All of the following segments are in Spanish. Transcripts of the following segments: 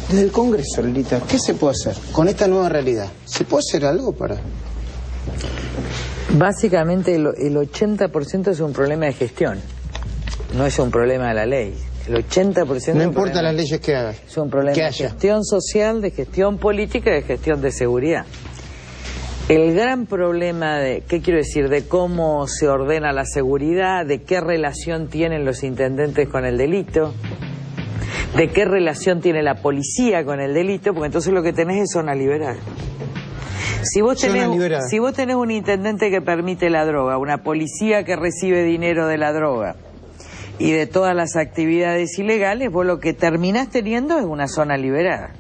Desde el Congreso, Lilita, ¿qué se puede hacer con esta nueva realidad? ¿Se puede hacer algo para...? Básicamente el 80% es un problema de gestión, no es un problema de la ley. El 80%... No importa las leyes que hagas. Es un problema de gestión social, de gestión política y de gestión de seguridad. El gran problema de, ¿qué quiero decir? De cómo se ordena la seguridad, de qué relación tienen los intendentes con el delito, de qué relación tiene la policía con el delito, porque entonces lo que tenés es zona liberal. Si vos tenés un intendente que permite la droga, una policía que recibe dinero de la droga y de todas las actividades ilegales, vos lo que terminás teniendo es una zona liberada.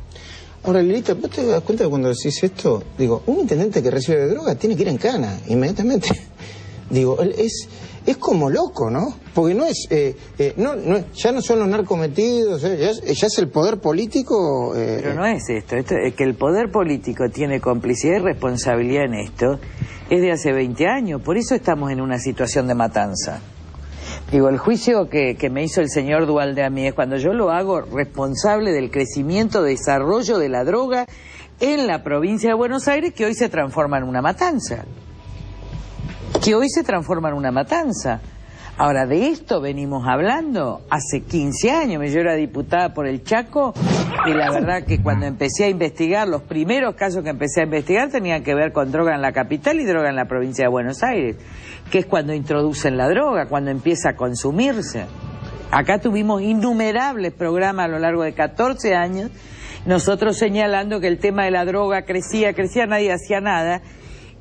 Ahora, Lilita, ¿vos te das cuenta que cuando decís esto? Digo, un intendente que recibe droga tiene que ir en cana, inmediatamente. Digo, es como loco, ¿no? Porque no es, ya no son los narcometidos, ya es el poder político... Pero no es esto es que el poder político tiene complicidad y responsabilidad en esto, es de hace 20 años, por eso estamos en una situación de matanza. Digo, el juicio que me hizo el señor Duhalde a mí es cuando yo lo hago responsable del crecimiento, desarrollo de la droga en la provincia de Buenos Aires, que hoy se transforma en una matanza. Ahora, de esto venimos hablando hace 15 años. Yo era diputada por el Chaco y la verdad que cuando empecé a investigar, los primeros casos que empecé a investigar tenían que ver con droga en la capital y droga en la provincia de Buenos Aires, que es cuando introducen la droga, cuando empieza a consumirse. Acá tuvimos innumerables programas a lo largo de 14 años, nosotros señalando que el tema de la droga crecía, nadie hacía nada.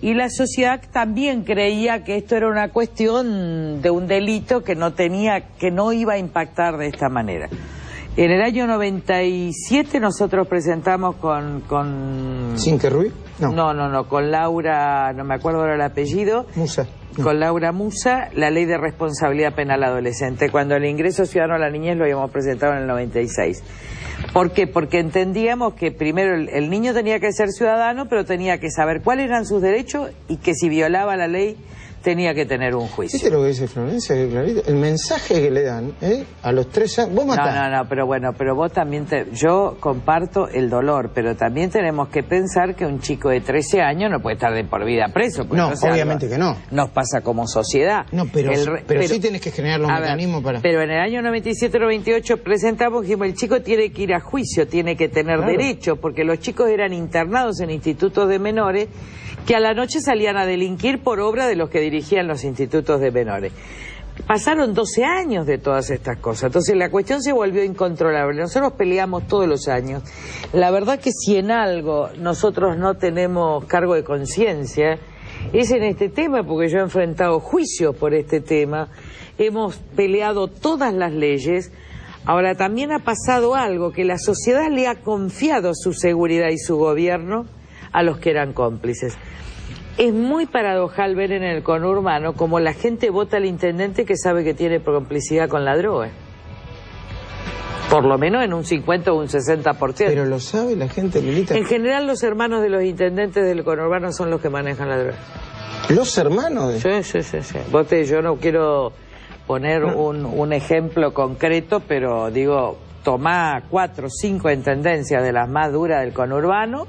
Y la sociedad también creía que esto era una cuestión de un delito que no iba a impactar de esta manera. En el año 97 nosotros presentamos con... ¿Cinque Ruiz? No, con Laura, no me acuerdo ahora el apellido. Musa. Con Laura Musa, la ley de responsabilidad penal adolescente. Cuando el ingreso ciudadano a la niñez lo habíamos presentado en el 96. ¿Por qué? Porque entendíamos que primero el niño tenía que ser ciudadano, pero tenía que saber cuáles eran sus derechos y que si violaba la ley tenía que tener un juicio. ¿Viste lo que dice Florencia? El mensaje que le dan a los 3 años, vos matás. No, pero bueno, pero vos también, yo comparto el dolor, pero también tenemos que pensar que un chico de 13 años no puede estar de por vida preso. No, obviamente que no. Nos pasa como sociedad. No, pero sí tenés que generar los mecanismos para... Pero en el año 97-98 presentamos, dijimos, el chico tiene que ir a juicio, tiene que tener derecho, porque los chicos eran internados en institutos de menores que a la noche salían a delinquir por obra de los que dirigían los institutos de menores. Pasaron 12 años de todas estas cosas, entonces la cuestión se volvió incontrolable. Nosotros peleamos todos los años. La verdad que si en algo nosotros no tenemos cargo de conciencia, es en este tema, porque yo he enfrentado juicios por este tema, hemos peleado todas las leyes. Ahora también ha pasado algo, que la sociedad le ha confiado su seguridad y su gobierno a los que eran cómplices. Es muy paradojal ver en el conurbano como la gente vota al intendente que sabe que tiene complicidad con la droga. Por lo menos en un 50 o un 60%. Pero lo sabe la gente, Lilita. En general los hermanos de los intendentes del conurbano son los que manejan la droga. ¿Los hermanos? Sí. Yo no quiero poner un ejemplo concreto, pero digo, tomá 4 o 5 intendencias de las más duras del conurbano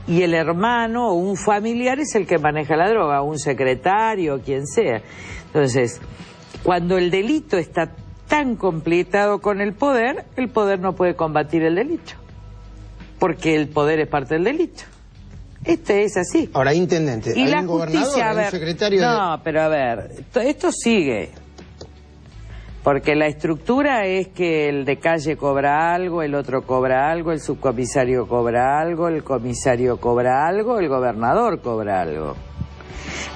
y el hermano o un familiar es el que maneja la droga, un secretario, quien sea. Entonces, cuando el delito está tan completado con el poder no puede combatir el delito, porque el poder es parte del delito. Es así. Ahora, intendente, y hay la un gobernador, justicia, hay un secretario... No, pero a ver, esto sigue. Porque la estructura es que el de calle cobra algo, el otro cobra algo, el subcomisario cobra algo, el comisario cobra algo, el gobernador cobra algo.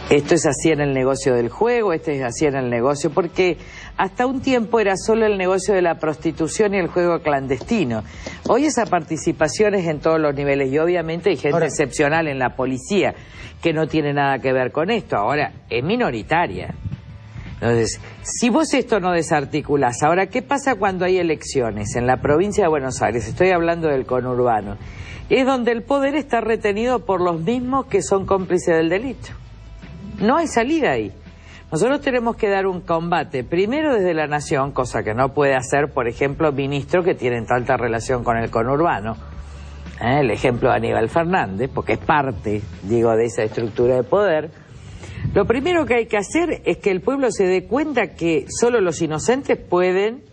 Esto es así en el negocio del juego, esto es así en el negocio, porque hasta un tiempo era solo el negocio de la prostitución y el juego clandestino. Hoy esa participación es en todos los niveles y obviamente hay gente excepcional en la policía que no tiene nada que ver con esto. Ahora, es minoritaria. Entonces, si vos esto no desarticulás, ahora, ¿qué pasa cuando hay elecciones en la provincia de Buenos Aires? Estoy hablando del conurbano. Es donde el poder está retenido por los mismos que son cómplices del delito. No hay salida ahí. Nosotros tenemos que dar un combate, primero desde la nación, cosa que no puede hacer, por ejemplo, ministros que tienen tanta relación con el conurbano. El ejemplo de Aníbal Fernández, porque es parte, digo, de esa estructura de poder. Lo primero que hay que hacer es que el pueblo se dé cuenta que solo los inocentes pueden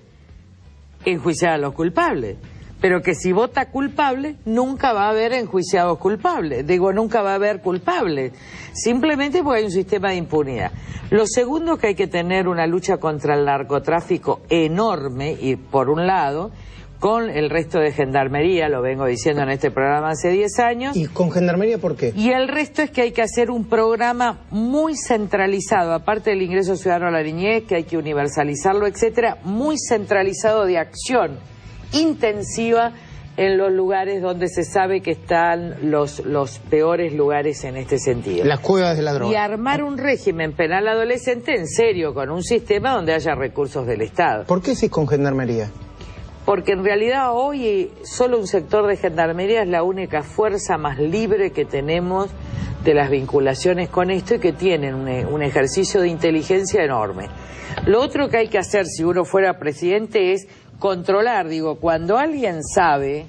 enjuiciar a los culpables, pero que si vota culpable, nunca va a haber enjuiciados culpables. Digo, nunca va a haber culpables, simplemente porque hay un sistema de impunidad. Lo segundo es que hay que tener una lucha contra el narcotráfico enorme, y por un lado, con el resto de gendarmería, lo vengo diciendo en este programa hace 10 años. ¿Y con gendarmería por qué? Y el resto es que hay que hacer un programa muy centralizado, aparte del ingreso ciudadano a la niñez, que hay que universalizarlo, etcétera, muy centralizado de acción intensiva en los lugares donde se sabe que están los peores lugares en este sentido. Las cuevas de la droga. Y armar un régimen penal adolescente en serio, con un sistema donde haya recursos del Estado. ¿Por qué sí con gendarmería? Porque en realidad hoy solo un sector de gendarmería es la única fuerza más libre que tenemos de las vinculaciones con esto, y que tienen un ejercicio de inteligencia enorme. Lo otro que hay que hacer si uno fuera presidente es controlar, digo, cuando alguien sabe,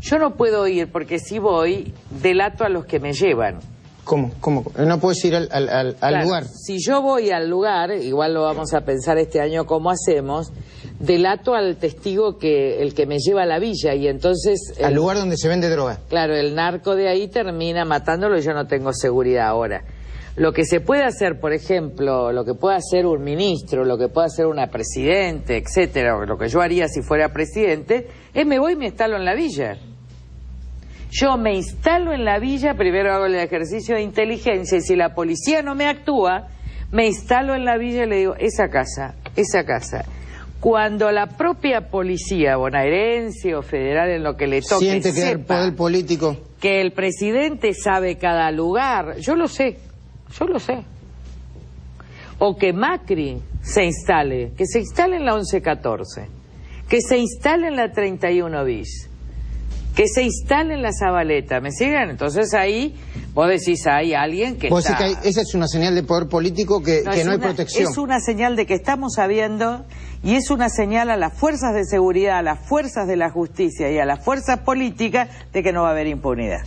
yo no puedo ir, porque si voy, delato a los que me llevan. ¿Cómo? No puedes ir al Claro, lugar. Si yo voy al lugar, igual lo vamos a pensar este año cómo hacemos, delato al testigo el que me lleva a la villa, y entonces... Al lugar donde se vende droga. Claro, el narco de ahí termina matándolo y yo no tengo seguridad ahora. Lo que se puede hacer, por ejemplo, lo que puede hacer un ministro, lo que puede hacer una presidente, etcétera, lo que yo haría si fuera presidente, es me voy y me instalo en la villa. Yo me instalo en la villa, primero hago el ejercicio de inteligencia, y si la policía no me actúa, me instalo en la villa y le digo, esa casa. Cuando la propia policía bonaerense o federal, en lo que le toque, siente que el poder político, que el presidente sabe cada lugar, yo lo sé. O que Macri se instale, que se instale en la 1114, que se instale en la 31 bis, que se instale en la Zabaleta, ¿me siguen? Entonces ahí vos decís, hay alguien que ¿vos está... decís que esa es una señal de poder político que no hay protección? Es una señal de que estamos sabiendo, y es una señal a las fuerzas de seguridad, a las fuerzas de la justicia y a las fuerzas políticas de que no va a haber impunidad.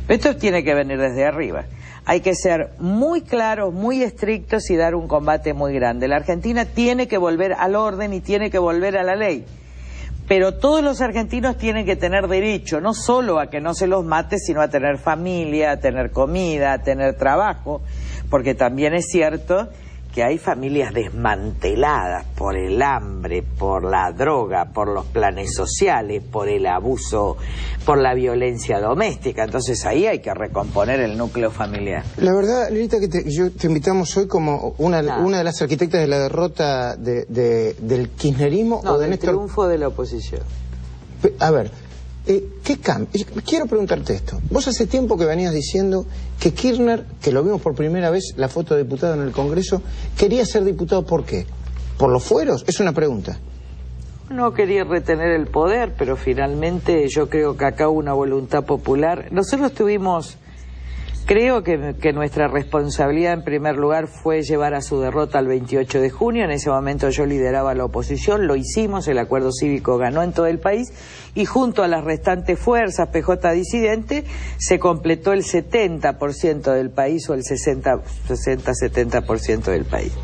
Pero esto tiene que venir desde arriba. Hay que ser muy claros, muy estrictos y dar un combate muy grande. La Argentina tiene que volver al orden y tiene que volver a la ley. Pero todos los argentinos tienen que tener derecho, no solo a que no se los mate, sino a tener familia, a tener comida, a tener trabajo, porque también es cierto que hay familias desmanteladas por el hambre, por la droga, por los planes sociales, por el abuso, por la violencia doméstica. Entonces ahí hay que recomponer el núcleo familiar. La verdad, Lilita, que te invitamos hoy como una de las arquitectas de la derrota del kirchnerismo, no, o de del Néstor... triunfo de la oposición. A ver, ¿qué cambia? Quiero preguntarte esto. Vos hace tiempo que venías diciendo que Kirchner, que lo vimos por primera vez, la foto de diputado en el Congreso, quería ser diputado. ¿Por qué? ¿Por los fueros? Es una pregunta. No quería retener el poder, pero finalmente yo creo que acá hubo una voluntad popular. Nosotros tuvimos... Creo que nuestra responsabilidad en primer lugar fue llevar a su derrota el 28 de junio. En ese momento yo lideraba la oposición, lo hicimos, el acuerdo cívico ganó en todo el país y junto a las restantes fuerzas PJ disidente se completó el 70% del país o el 60-70% del país.